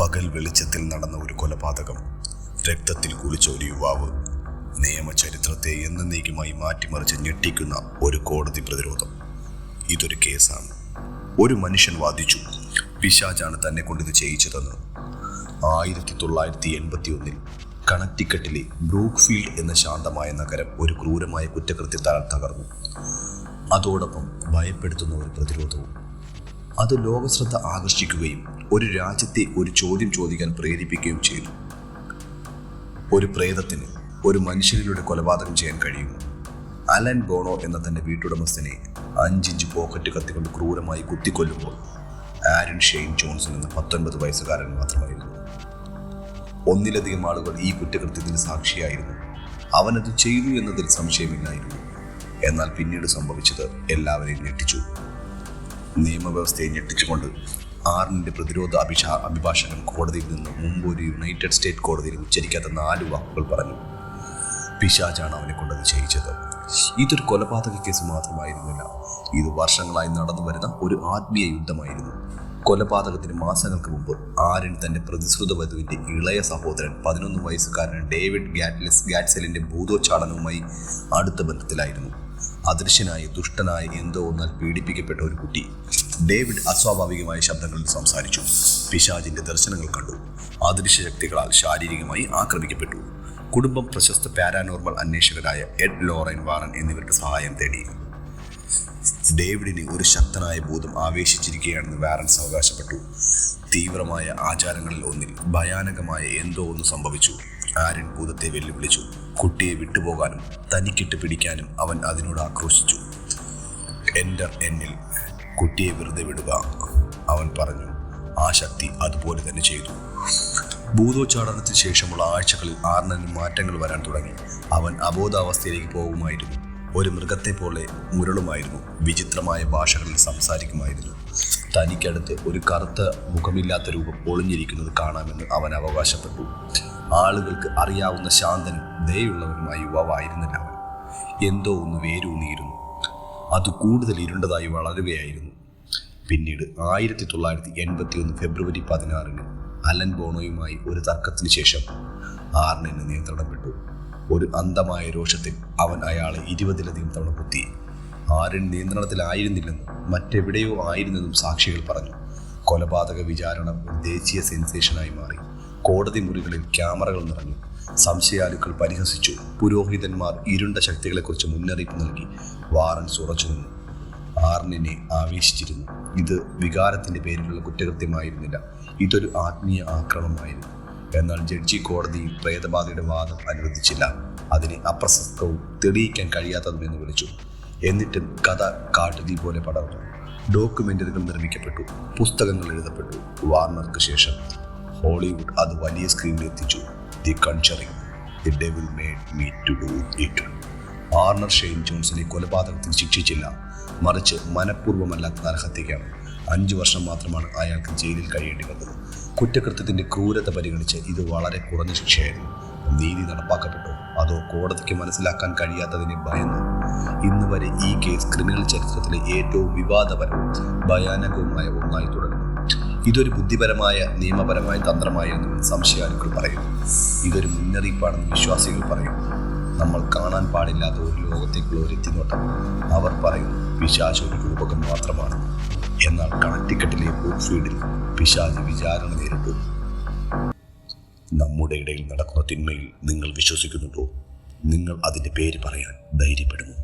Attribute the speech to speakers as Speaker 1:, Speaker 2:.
Speaker 1: പകൽ വെളിച്ചത്തിൽ നടന്ന ഒരു കൊലപാതകം, രക്തത്തിൽ കുളിച്ച ഒരു യുവാവ്, നിയമചരിത്രത്തെ എന്നേക്കുമായി മാറ്റിമറിച്ച് ഞെട്ടിക്കുന്ന ഒരു കോടതി പ്രതിരോധം. ഇതൊരു കേസാണ്. ഒരു മനുഷ്യൻ വാദിച്ചു പിശാചാണ് തന്നെ കൊണ്ടിത് ചെയ്യിച്ചതെന്ന്. 1981 കണക്റ്റിക്കട്ടിലെ ബ്രൂക്ക്ഫീൽഡ് എന്ന ശാന്തമായ നഗരം ഒരു ക്രൂരമായ കുറ്റകൃത്യത്താൽ തകർന്നു. അതോടൊപ്പം ഭയപ്പെടുത്തുന്ന ഒരു പ്രതിരോധവും. അത് ലോകശ്രദ്ധ ആകർഷിക്കുകയും ഒരു രാജ്യത്തെ ഒരു ചോദ്യം ചോദിക്കാൻ പ്രേരിപ്പിക്കുകയും ചെയ്തു. ഒരു പ്രേതത്തിന് ഒരു മനുഷ്യനിലൂടെ കൊലപാതകം ചെയ്യാൻ കഴിയുമോ? അലൻ ബോണോ എന്ന തൻ്റെ വീട്ടുടമസ്ഥനെ 5 ഇഞ്ച് പോക്കറ്റ് കത്തിക്കൊണ്ട് ക്രൂരമായി കുത്തിക്കൊല്ലുമ്പോൾ ആരൻ ഷെയ്ൻ ജോൺസൺ എന്ന 19 വയസ്സുകാരൻ മാത്രമായിരുന്നു. ഒന്നിലധികം ആളുകൾ ഈ കുറ്റകൃത്യത്തിന് സാക്ഷിയായിരുന്നു. അവനത് ചെയ്തു എന്നതിൽ സംശയമില്ലായിരുന്നു. എന്നാൽ പിന്നീട് സംഭവിച്ചത് എല്ലാവരെയും ഞെട്ടിച്ചു. നിയമവ്യവസ്ഥയെ ഞെട്ടിച്ചുകൊണ്ട് ആറിൻ്റെ പ്രതിരോധ അഭിഭാഷകൻ കോടതിയിൽ നിന്ന് മുമ്പ് ഒരു യുണൈറ്റഡ് സ്റ്റേറ്റ് കോടതിയിൽ ഉച്ചരിക്കാത്ത 4 വാക്കുകൾ പറഞ്ഞു. പിശാചാണ് അവനെ കൊണ്ടത് ചെയ്യിച്ചത്. ഇതൊരു കൊലപാതക കേസ് മാത്രമായിരുന്നില്ല. ഇത് വർഷങ്ങളായി നടന്നു വരുന്ന ഒരു ആത്മീയ യുദ്ധമായിരുന്നു. കൊലപാതകത്തിന് മാസങ്ങൾക്ക് മുമ്പ് ആരൻ തൻ്റെ പ്രതിശ്രുത വധുവിൻ്റെ ഇളയ സഹോദരൻ 11 വയസ്സുകാരൻ ഡേവിഡ് ഗാറ്റ്സെലിൻ്റെ ഭൂതോച്ചാടനവുമായി അടുത്ത ബന്ധത്തിലായിരുന്നു. അദൃശ്യനായ ദുഷ്ടനായ എന്തോ ഒന്നാൽ പീഡിപ്പിക്കപ്പെട്ട ഒരു കുട്ടി. ഡേവിഡ് അസ്വാഭാവികമായ ശബ്ദങ്ങളിൽ സംസാരിച്ചു, പിശാചിന്റെ ദർശനങ്ങൾ കണ്ടു, അദൃശ്യ ശക്തികളാൽ ശാരീരികമായി ആക്രമിക്കപ്പെട്ടു. കുടുംബം പ്രശസ്ത പാരാനോർമൽ അന്വേഷകരായ എഡ് ലോറൻ വാറൻ എന്നിവരുടെ സഹായം തേടി. ഡേവിഡിനെ ഒരു ശക്തനായ ഭൂതം ആവേശിച്ചിരിക്കുകയാണെന്ന് വാറൻസ് അവകാശപ്പെട്ടു. തീവ്രമായ ആചാരങ്ങളിൽ ഒന്നിൽ ഭയാനകമായ എന്തോ ഒന്ന് സംഭവിച്ചു. ആരൻ ഭൂതത്തെ വെല്ലുവിളിച്ചു. കുട്ടിയെ വിട്ടുപോകാനും തനിക്കിട്ട് പിടിക്കാനും അവൻ അതിനോട് ആക്രോശിച്ചു. എൻ്റർ എന്നിൽ, കുട്ടിയെ വെറുതെ വിടുക, അവൻ പറഞ്ഞു. ആ ശക്തി അതുപോലെ തന്നെ ചെയ്തു. ഭൂതോച്ചാടനത്തിന് ശേഷമുള്ള ആഴ്ചകളിൽ ആറിനും മാറ്റങ്ങൾ വരാൻ തുടങ്ങി. അവൻ അബോധാവസ്ഥയിലേക്ക് പോകുമായിരുന്നു. ഒരു മൃഗത്തെ പോലെ മുരളുമായിരുന്നു. വിചിത്രമായ ഭാഷകളിൽ സംസാരിക്കുമായിരുന്നു. തനിക്കടുത്ത് ഒരു കറുത്ത മുഖമില്ലാത്ത രൂപം ഒളിഞ്ഞിരിക്കുന്നത് കാണാമെന്ന് അവൻ അവകാശപ്പെട്ടു. ആളുകൾക്ക് അറിയാവുന്ന ശാന്തനും ദയുള്ളവനുമായ യുവാവായിരുന്നില്ല അവൻ. എന്തോ ഒന്ന് വേരൂന്നിയിരുന്നു. അത് കൂടുതൽ ഇരുണ്ടതായി വളരുകയായിരുന്നു. പിന്നീട് 1981 ഫെബ്രുവരി 16 അലൻ ബോണോയുമായി ഒരു തർക്കത്തിന് ശേഷം ആറിന് നിയന്ത്രണം വിട്ടു. ഒരു അന്ധമായ രോഷത്തിൽ അവൻ അയാളെ 20ലധികം തവണ കുത്തി. ആരൻ നിയന്ത്രണത്തിലായിരുന്നില്ലെന്നും മറ്റെവിടെയോ ആയിരുന്നെന്നും സാക്ഷികൾ പറഞ്ഞു. കൊലപാതക വിചാരണ ഒരു ദേശീയ സെൻസേഷനായി മാറി. കോടതി മുറികളിൽ ക്യാമറകൾ നിറഞ്ഞു. സംശയാലുക്കൾ പരിഹസിച്ചു. പുരോഹിതന്മാർ ഇരുണ്ട ശക്തികളെക്കുറിച്ച് മുന്നറിയിപ്പ് നൽകി. വാറൻസ് ഉറച്ചു നിന്നു. ആർണിനെ ആവേശിച്ചിരുന്നു. ഇത് വികാരത്തിന്റെ പേരിലുള്ള കുറ്റകൃത്യമായിരുന്നില്ല. ഇതൊരു ആത്മീയ ആക്രമണമായിരുന്നു. എന്നാൽ ജഡ്ജി കോടതിയിൽ പ്രേതബാധയുടെ വാദം അനുവദിച്ചില്ല. അതിനെ അപ്രസക്തവും തെളിയിക്കാൻ കഴിയാത്തതുമെന്ന് വിളിച്ചു. എന്നിട്ടും കഥ കാട്ടുതീ പോലെ പടർന്നു. ഡോക്യുമെന്ററികൾ നിർമ്മിക്കപ്പെട്ടു. പുസ്തകങ്ങൾ എഴുതപ്പെട്ടു. വാർണർക്ക് ശേഷം ഹോളിവുഡ് അത് വലിയ സ്ക്രീനിൽ എത്തിച്ചു. The conjuring, the devil made me to do it. Warner Shane ജോൺസനെ കൊലപാതകത്തിന് ശിക്ഷിച്ചില്ല, മറിച്ച് മനഃപൂർവ്വമല്ലാത്ത നരഹത്യക്കാണ്. 5 വർഷം മാത്രമാണ് അയാൾക്ക് ജയിലിൽ കഴിയേണ്ടി വന്നത്. കുറ്റകൃത്യത്തിന്റെ ക്രൂരത പരിഗണിച്ച് ഇത് വളരെ കുറഞ്ഞ ശിക്ഷയായിരുന്നു. നീതി നടപ്പാക്കപ്പെട്ടു, അതോ കോടതിക്ക് മനസ്സിലാക്കാൻ കഴിയാത്തതിനെ ഭയന്നു? ഇന്ന് വരെ ഈ കേസ് ക്രിമിനൽ ചരിത്രത്തിലെ ഏറ്റവും വിവാദപരവും ഭയാനകവുമായ ഒന്നായി തുടരുന്നു. ഇതൊരു ബുദ്ധിപരമായ നിയമപരമായ തന്ത്രമായെന്ന് സംശയാലുക്കൾ പറയുന്നു. ഇതൊരു മുന്നറിയിപ്പാണെന്ന് വിശ്വാസികൾ പറയുന്നു. നമ്മൾ കാണാൻ പാടില്ലാത്ത ഒരു ലോകത്തേക്കുള്ള ഒരു എത്തിനോട്ടം. അവർ പറയുന്നു പിശാച് ഒരു രൂപകം മാത്രമാണ്. എന്നാൽ കണക്റ്റിക്കട്ടിലെ ബ്രൂക്ക്ഫീൽഡിൽ പിശാച് വിചാരണ നേരിട്ടു. നമ്മുടെ ഇടയിൽ നടക്കുന്ന തിന്മയിൽ നിങ്ങൾ വിശ്വസിക്കുന്നുണ്ടോ? നിങ്ങൾ അതിൻ്റെ പേര് പറയാൻ ധൈര്യപ്പെടുമോ?